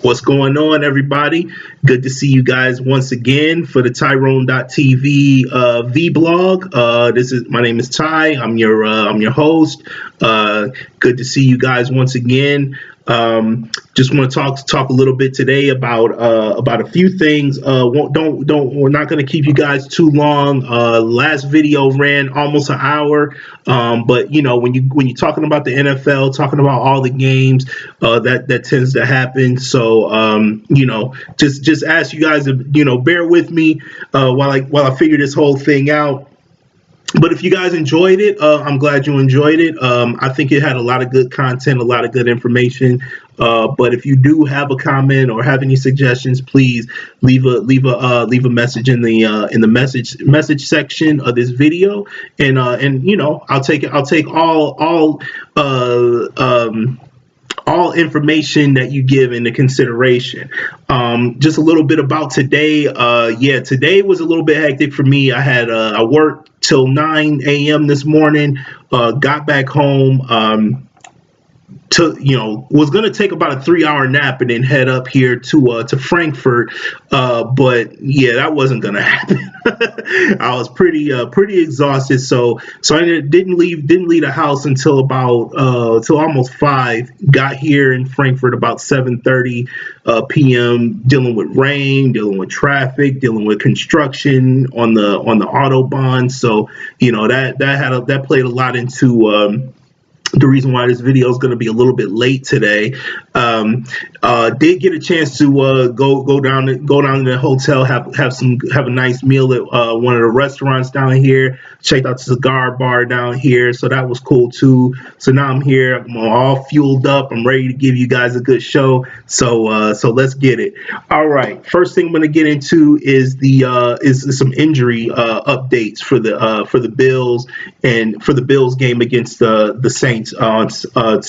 What's going on, everybody? Good to see you guys once again for the Tyrone.tv vlog. This is my name is Ty. I'm your host. Good to see you guys once again. Just want to talk a little bit today about a few things. We're not going to keep you guys too long. Last video ran almost an hour, but you know when you're talking about the NFL, talking about all the games, that tends to happen. So just ask you guys to bear with me while I figure this whole thing out. But if you guys enjoyed it, I'm glad you enjoyed it. I think it had a lot of good content, a lot of good information. But if you do have a comment or have any suggestions, please leave a message in the message section of this video, and I'll take all information that you give into consideration. Just a little bit about today. Today was a little bit hectic for me. I worked till 9 a.m. this morning. Got back home. Was going to take about a 3-hour nap and then head up here to Frankfurt, but yeah, that wasn't going to happen. I was pretty exhausted, so I didn't leave the house until till almost 5. Got here in Frankfurt about 7:30 p.m. Dealing with rain, dealing with traffic, dealing with construction on the autobahn. So that played a lot into the reason why this video is going to be a little bit late today. Did get a chance to go down to the hotel, have a nice meal at one of the restaurants down here. Checked out the cigar bar down here, so that was cool too. So now I'm here, I'm all fueled up, I'm ready to give you guys a good show. So let's get it. All right, first thing I'm going to get into is some injury updates for the Bills and for the Bills game against the Saints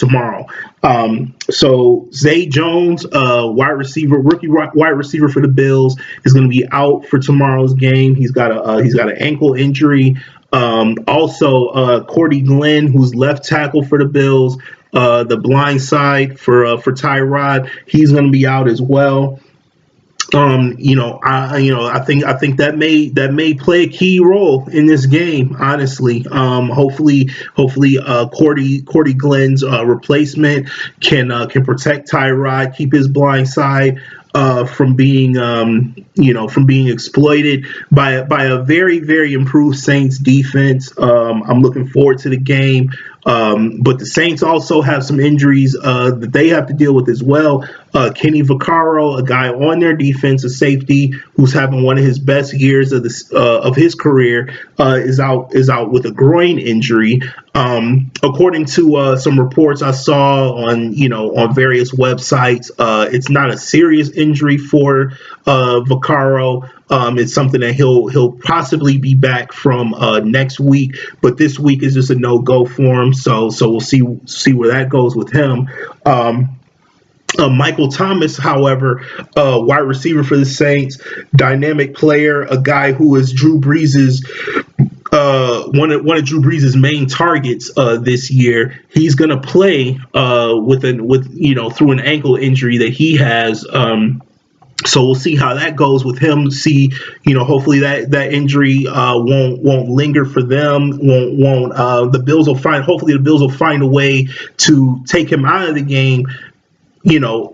tomorrow. So Zay Jones, rookie wide receiver for the Bills, is going to be out for tomorrow's game. He's got an ankle injury. Also, Cordy Glenn, who's left tackle for the Bills, the blind side for Tyrod, he's going to be out as well. I think that may play a key role in this game, honestly. Hopefully, Cordy Glenn's replacement can protect Tyrod, keep his blind side from being exploited by a very, very improved Saints defense. I'm looking forward to the game. But the Saints also have some injuries that they have to deal with as well. Kenny Vaccaro, a guy on their defense, a safety who's having one of his best years of his career, is out with a groin injury. According to some reports I saw on various websites, it's not a serious injury for Vaccaro. It's something that he'll possibly be back from next week, but this week is just a no-go for him. So we'll see where that goes with him. Michael Thomas, however, wide receiver for the Saints, dynamic player, a guy who is Drew Brees' one of Drew Brees' main targets this year. He's going to play through an ankle injury that he has. So we'll see how that goes with him. See, hopefully that injury won't linger for them. Hopefully the Bills will find a way to take him out of the game, without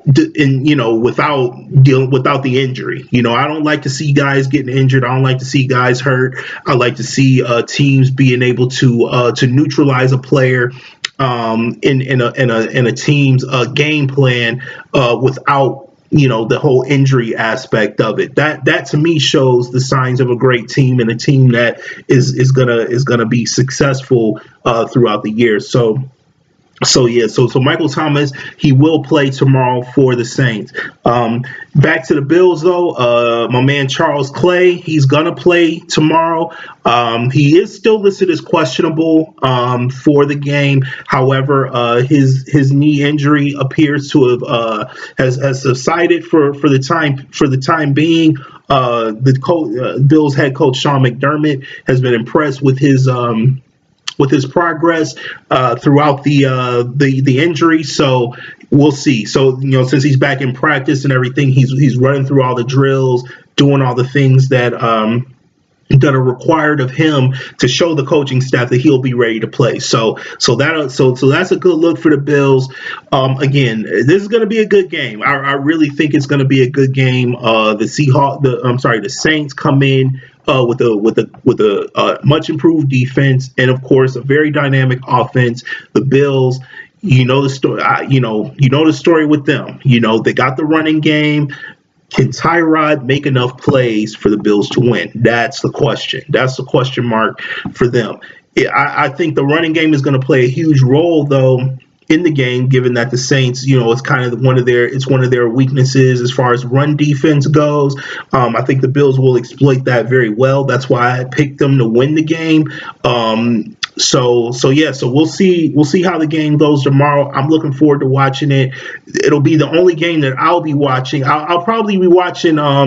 the injury. I don't like to see guys getting injured. I don't like to see guys hurt. I like to see teams being able to neutralize a player in a team's game plan without the whole injury aspect of it. That to me shows the signs of a great team and a team that is gonna be successful throughout the year. So Michael Thomas, he will play tomorrow for the Saints. Back to the Bills though, my man Charles Clay, he's gonna play tomorrow. He is still listed as questionable for the game. However, his knee injury appears to have has subsided for the time being. Bills head coach Sean McDermott has been impressed with his progress throughout the injury. So we'll see. So, since he's back in practice and everything, he's running through all the drills, doing all the things that are required of him to show the coaching staff that he'll be ready to play. So that's a good look for the Bills. Again, this is going to be a good game. I really think it's going to be a good game. The Saints come in with a much improved defense, and of course a very dynamic offense. The Bills, the story. The story with them. They got the running game. Can Tyrod make enough plays for the Bills to win? That's the question. That's the question mark for them. I think the running game is going to play a huge role, though, in the game, given that the Saints, it's kind of one of their weaknesses as far as run defense goes. I think the Bills will exploit that very well. That's why I picked them to win the game. So we'll see how the game goes tomorrow. I'm looking forward to watching it. It'll be the only game that I'll be watching. I'll probably be watching. I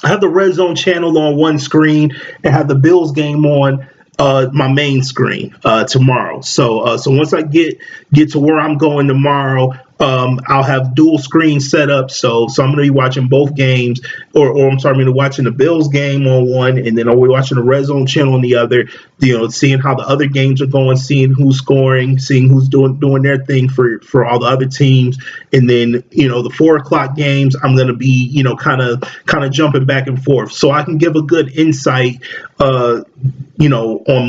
have the Red Zone channel on one screen and have the Bills game on my main screen tomorrow. So once I get to where I'm going tomorrow, I'll have dual screen set up. So I'm going to be watching both games, or I'm sorry, I'm going to be watching the Bills game on one, and then I'll be watching the Red Zone channel on the other. Seeing how the other games are going, seeing who's scoring, seeing who's doing their thing for all the other teams, and then the 4 o'clock games, I'm going to be kind of jumping back and forth, so I can give a good insight. On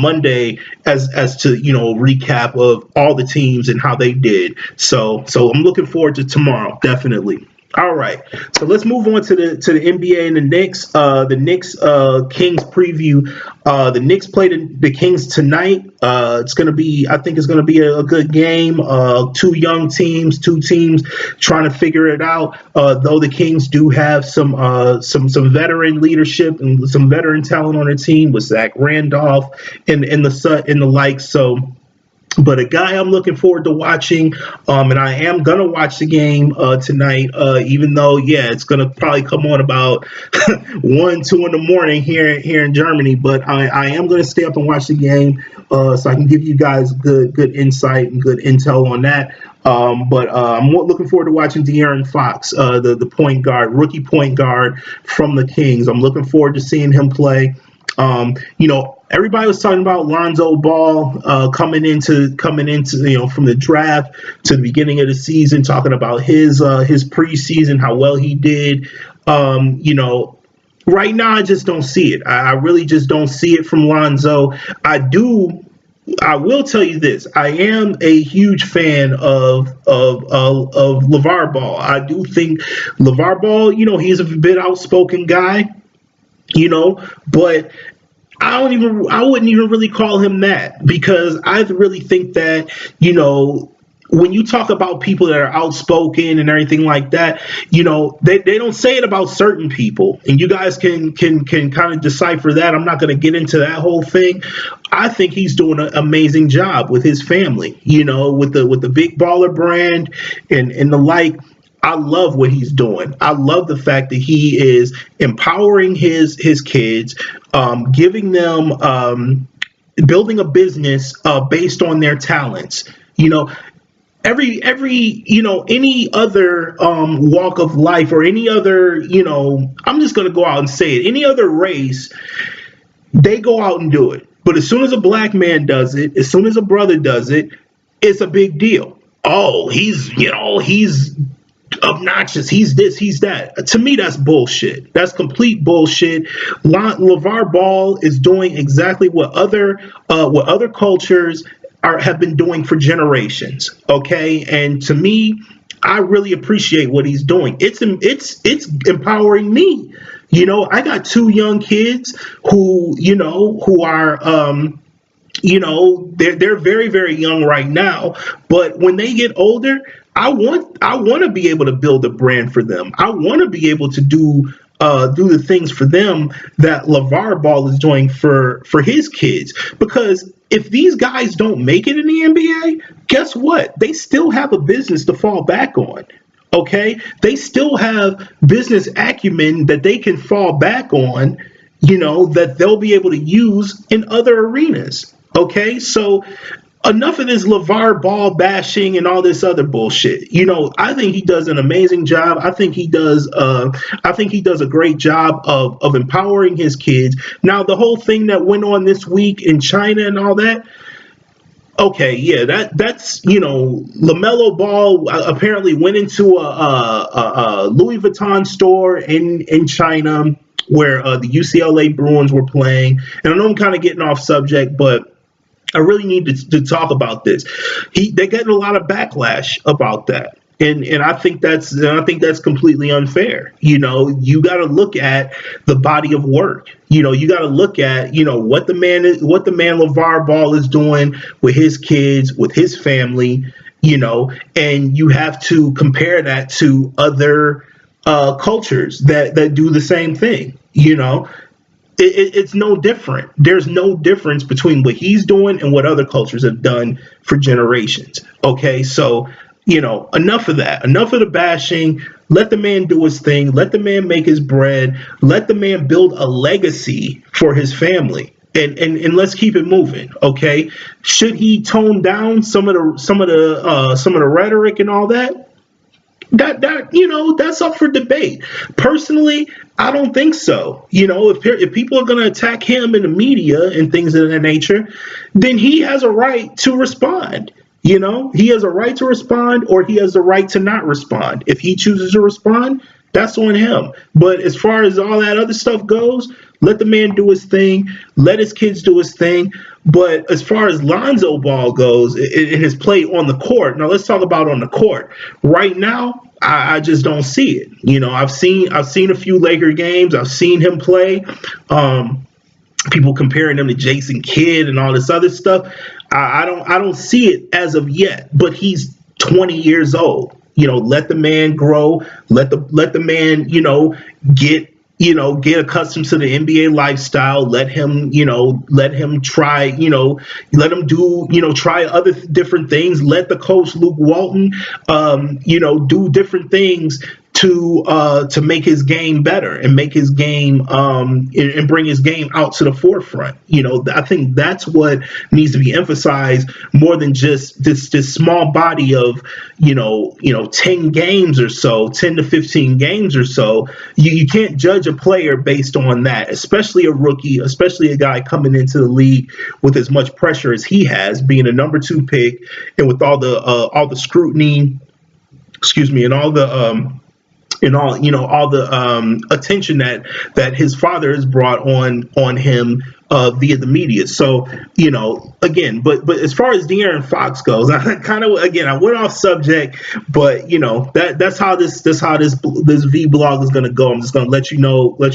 Monday as to recap of all the teams and how they did. So I'm looking forward to tomorrow, definitely. All right, so let's move on to the NBA and the Knicks. The Knicks Kings preview. The Knicks play the Kings tonight. I think it's gonna be a good game. Two young teams, two teams trying to figure it out. Though the Kings do have some veteran leadership and some veteran talent on their team with Zach Randolph and the like. But a guy I'm looking forward to watching, and I am going to watch the game tonight, even though, it's going to probably come on about 1, 2 in the morning here in Germany. But I am going to stay up and watch the game so I can give you guys good insight and good intel on that. But I'm looking forward to watching De'Aaron Fox, the point guard, rookie point guard from the Kings. I'm looking forward to seeing him play. Everybody was talking about Lonzo Ball coming into from the draft to the beginning of the season, talking about his preseason, how well he did. Right now I just don't see it. I really just don't see it from Lonzo. I will tell you this. I am a huge fan of Lavar Ball. I do think Lavar Ball, he's a bit outspoken guy, but I wouldn't even really call him that, because I really think that, when you talk about people that are outspoken and everything like that, they don't say it about certain people, and you guys can kind of decipher that. I'm not going to get into that whole thing. I think he's doing an amazing job with his family, with the Big Baller brand and the like. I love what he's doing. I love the fact that he is empowering his kids, giving them, building a business based on their talents. Any other walk of life, or any other, I'm just going to go out and say it, any other race, they go out and do it. But as soon as a black man does it, as soon as a brother does it, it's a big deal. Oh, he's obnoxious, he's this, he's that. To me, that's bullshit. That's complete bullshit. LeVar Ball is doing exactly what other cultures have been doing for generations. Okay, and to me, I really appreciate what he's doing. It's empowering me. I got 2 young kids who are they're very, very young right now, but when they get older, I want to be able to build a brand for them. I want to be able to do the things for them that LeVar Ball is doing for his kids. Because if these guys don't make it in the NBA, guess what? They still have a business to fall back on. Okay? They still have business acumen that they can fall back on, that they'll be able to use in other arenas. Okay? So enough of this Lavar Ball bashing and all this other bullshit. I think he does an amazing job. I think he does. I think he does a great job of empowering his kids. Now, the whole thing that went on this week in China and all that. Okay, yeah, that's Lamelo Ball apparently went into a Louis Vuitton store in China where the UCLA Bruins were playing. And I know I'm kind of getting off subject, but I really need to talk about this. They're getting a lot of backlash about that. And I think that's completely unfair. You got to look at the body of work. You got to look at what the man LeVar Ball is doing with his kids, with his family. And you have to compare that to other cultures that do the same thing. It's no different. There's no difference between what he's doing and what other cultures have done for generations. Okay, so enough of that. Enough of the bashing. Let the man do his thing. Let the man make his bread. Let the man build a legacy for his family. And let's keep it moving. Okay. Should he tone down some of the rhetoric and all that? That's up for debate. Personally, I don't think so. If people are going to attack him in the media and things of that nature, then he has a right to respond. He has a right to respond, or he has the right to not respond. If he chooses to respond, that's on him. But as far as all that other stuff goes, let the man do his thing. Let his kids do his thing. But as far as Lonzo Ball goes, in his play on the court. Now let's talk about on the court. Right now, I just don't see it. I've seen a few Laker games. I've seen him play. People comparing him to Jason Kidd and all this other stuff. I don't see it as of yet. But he's 20 years old. Let the man grow. Let the man get accustomed to the NBA lifestyle. Let him try, let him do, try other different things. Let the coach Luke Walton, do different things to make his game better and make his game and bring his game out to the forefront. I think that's what needs to be emphasized more than just this small body of 10 games or so, 10 to 15 games or so. You can't judge a player based on that, especially a rookie, especially a guy coming into the league with as much pressure as he has, being a number 2 pick, and with all the scrutiny, and all the all the attention that his father has brought on him via the media. So again, but as far as De'Aaron Fox goes, I went off subject, but that's how this V blog is going to go. I'm just going to let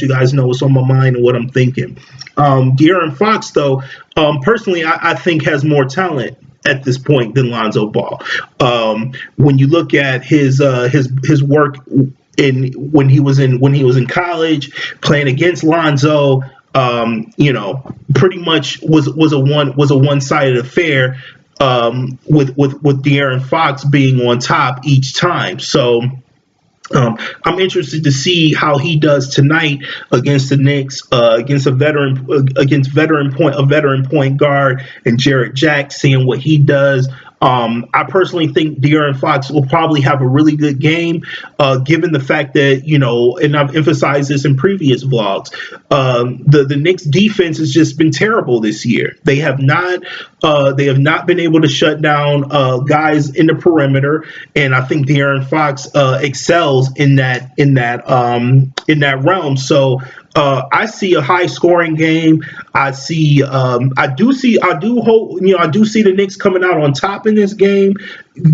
you guys know what's on my mind and what I'm thinking. De'Aaron Fox, though, personally, I think has more talent at this point than Lonzo Ball. When you look at his work when he was in college, playing against Lonzo, pretty much was a one-sided affair, with De'Aaron Fox being on top each time. So I'm interested to see how he does tonight against the Knicks, against a veteran point guard and Jarrett Jack, seeing what he does. I personally think De'Aaron Fox will probably have a really good game, given the fact that, and I've emphasized this in previous vlogs, the Knicks defense has just been terrible this year. They have not been able to shut down guys in the perimeter, and I think De'Aaron Fox excels in that realm. So I see a high scoring game. I see the Knicks coming out on top in this game,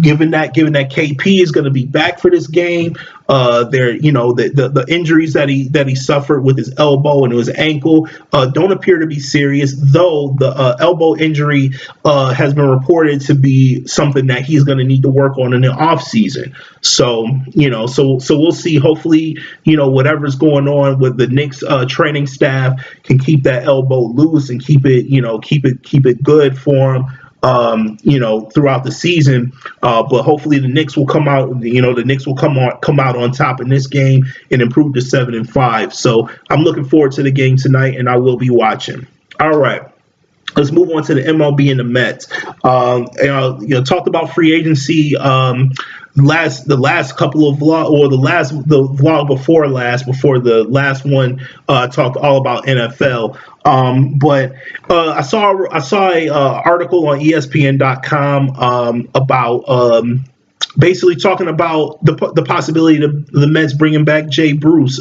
given that KP is going to be back for this game. The injuries that he suffered with his elbow and his ankle don't appear to be serious, though the elbow injury has been reported to be something that he's going to need to work on in the off season. So we'll see. Hopefully, whatever's going on with the Knicks training staff can keep that elbow loose and keep it good for him. Throughout the season, but hopefully the Knicks will come out. The Knicks will come out on top in this game and improve to 7-5. So I'm looking forward to the game tonight, and I will be watching. All right. let's move on to the MLB and the Mets. Talked about free agency. The last couple of vlog, or the vlog before the last one, talked all about NFL. But I saw a article on ESPN.com about basically talking about the possibility of the Mets bringing back Jay Bruce,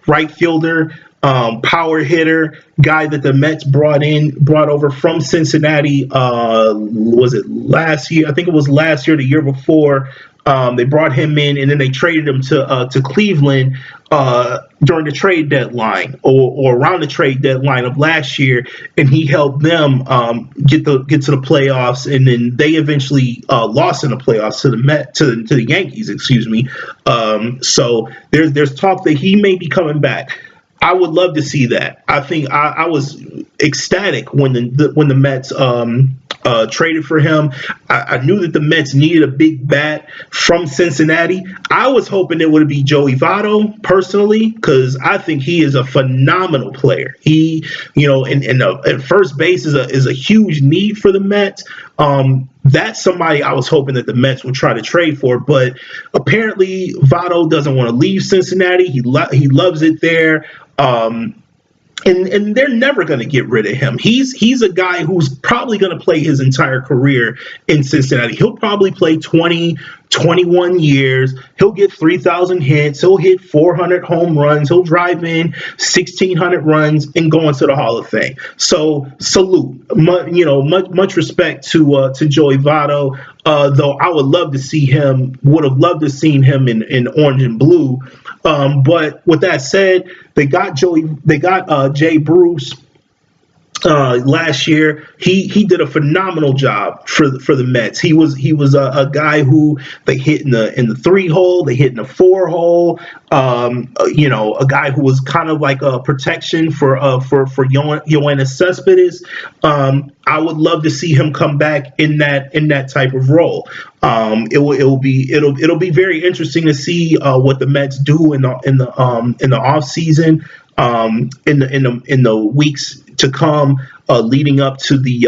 right fielder, power hitter, guy that the Mets brought over from Cincinnati. Was it last year? I think it was last year, the year before. They brought him in, and then they traded him to Cleveland during the trade deadline, or around the trade deadline of last year, and he helped them get to the playoffs, and then they eventually lost in the playoffs to the Yankees, excuse me. So there's talk that he may be coming back. I would love to see that. I think I was ecstatic when the Mets traded for him. I knew that the Mets needed a big bat from Cincinnati. I was hoping it would be Joey Votto personally, because I think he is a phenomenal player. He, and first base is a huge need for the Mets. That's somebody I was hoping that the Mets would try to trade for, but apparently Votto doesn't want to leave Cincinnati. He loves it there. And they're never going to get rid of him. He's a guy who's probably going to play his entire career in Cincinnati. He'll probably play 20, 21 years. He'll get 3,000 hits. He'll hit 400 home runs. He'll drive in 1,600 runs and go into the Hall of Fame. So salute, much respect to Joey Votto. Though I would have loved to seen him in orange and blue. But with that said, they got Jay Bruce last year. He did a phenomenal job for the Mets. He was a guy who they hit in the 3-hole, they hit in the 4-hole. A guy who was kind of like a protection for Yoenis Cespedes. I would love to see him come back in that type of role. It'll be very interesting to see what the Mets do in the off season, in the weeks to come, leading up to the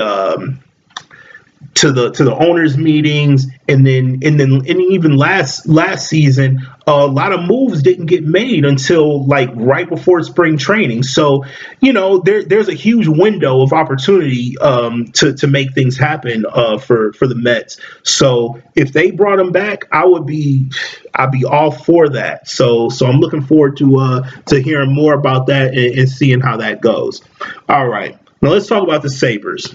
owners meetings, and even last season, a lot of moves didn't get made until like right before spring training. So there's a huge window of opportunity to make things happen for the Mets. So if they brought him back, I'd be all for that. So I'm looking forward to hearing more about that and seeing how that goes. All right, now let's talk about the Sabres.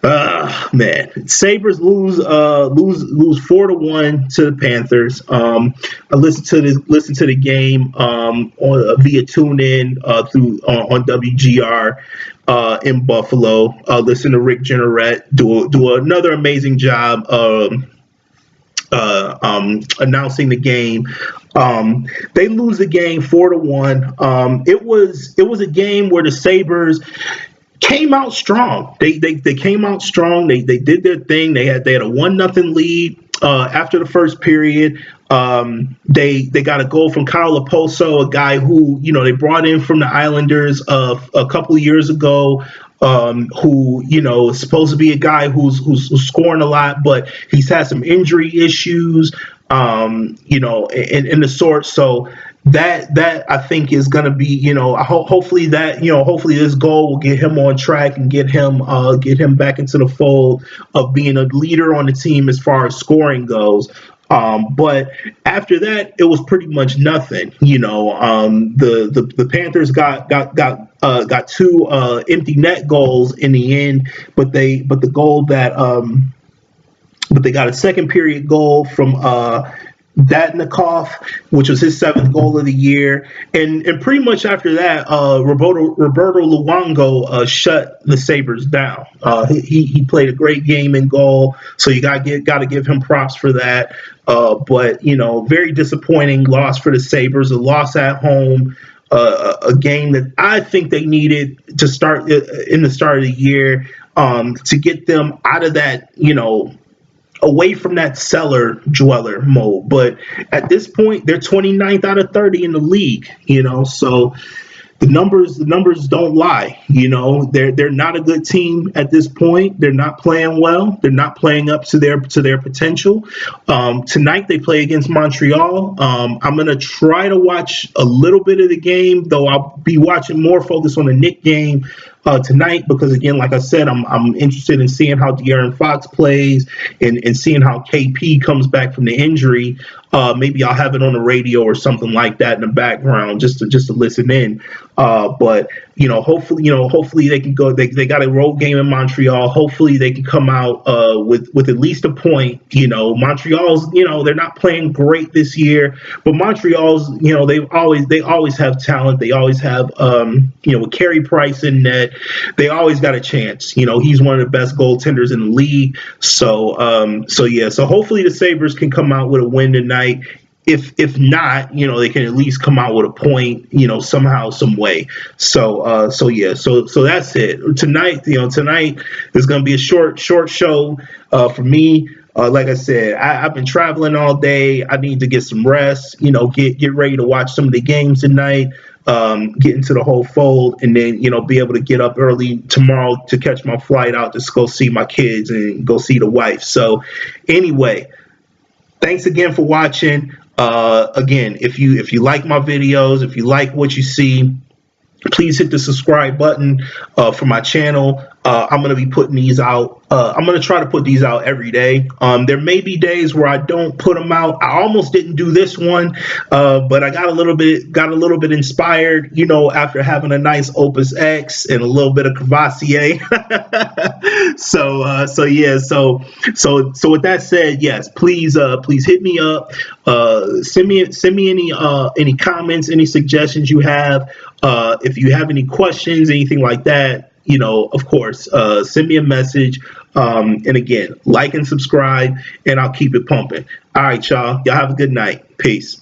Man, Sabres lose 4-1 to the Panthers. I listened to the game via TuneIn through on WGR in Buffalo. Listen to Rick Jeanneret do another amazing job announcing the game. They lose the game 4-1. It was a game where the Sabres came out strong. They came out strong. They did their thing. They had a 1-0 lead after the first period. They got a goal from Kyle Laposo, a guy who they brought in from the Islanders a couple of years ago. Who is supposed to be a guy who's scoring a lot, but he's had some injury issues, in the sort. So that I think is going to be, hopefully this goal will get him on track and get him back into the fold of being a leader on the team as far as scoring goes. But after that, it was pretty much nothing. The Panthers got two empty net goals in the end, but they got a second period goal from Datnikov, which was his 7th goal of the year, and pretty much after that, Roberto Luongo shut the Sabres down. He played a great game in goal, so you got to give him props for that. But very disappointing loss for the Sabres, a loss at home, a game that I think they needed to start in the start of the year to get them out of that, away from that cellar dweller mode. But at this point, they're 29th out of 30 in the league, so the numbers don't lie. They're not a good team at this point. They're not playing well. They're not playing up to their potential. Tonight they play against Montreal. I'm gonna try to watch a little bit of the game, though I'll be watching more focus on the Nick game tonight, because again, like I said, I'm interested in seeing how De'Aaron Fox plays, and seeing how KP comes back from the injury. Maybe I'll have it on the radio or something like that in the background, just to listen in. But hopefully they can go. They got a road game in Montreal. Hopefully they can come out with at least a point. Montreal's, they're not playing great this year, but Montreal's, they always have talent. They always have with Carey Price in net, they always got a chance. He's one of the best goaltenders in the league. So hopefully the Sabres can come out with a win tonight. If not, they can at least come out with a point, somehow, some way. So that's it. Tonight is going to be a short show for me. Like I said, I've been traveling all day. I need to get some rest, get ready to watch some of the games tonight, get into the whole fold, and then, be able to get up early tomorrow to catch my flight out to go see my kids and go see the wife. So anyway, thanks again for watching. Again, if you like my videos, if you like what you see, please hit the subscribe button for my channel. I'm going to be putting these out. I'm going to try to put these out every day. There may be days where I don't put them out. I almost didn't do this one, but I got a little bit inspired, after having a nice Opus X and a little bit of Cavassier. So with that said, yes, please hit me up. Send me any comments, any suggestions you have. If you have any questions, anything like that, of course, send me a message. And again, like and subscribe, and I'll keep it pumping. All right, y'all. Y'all have a good night. Peace.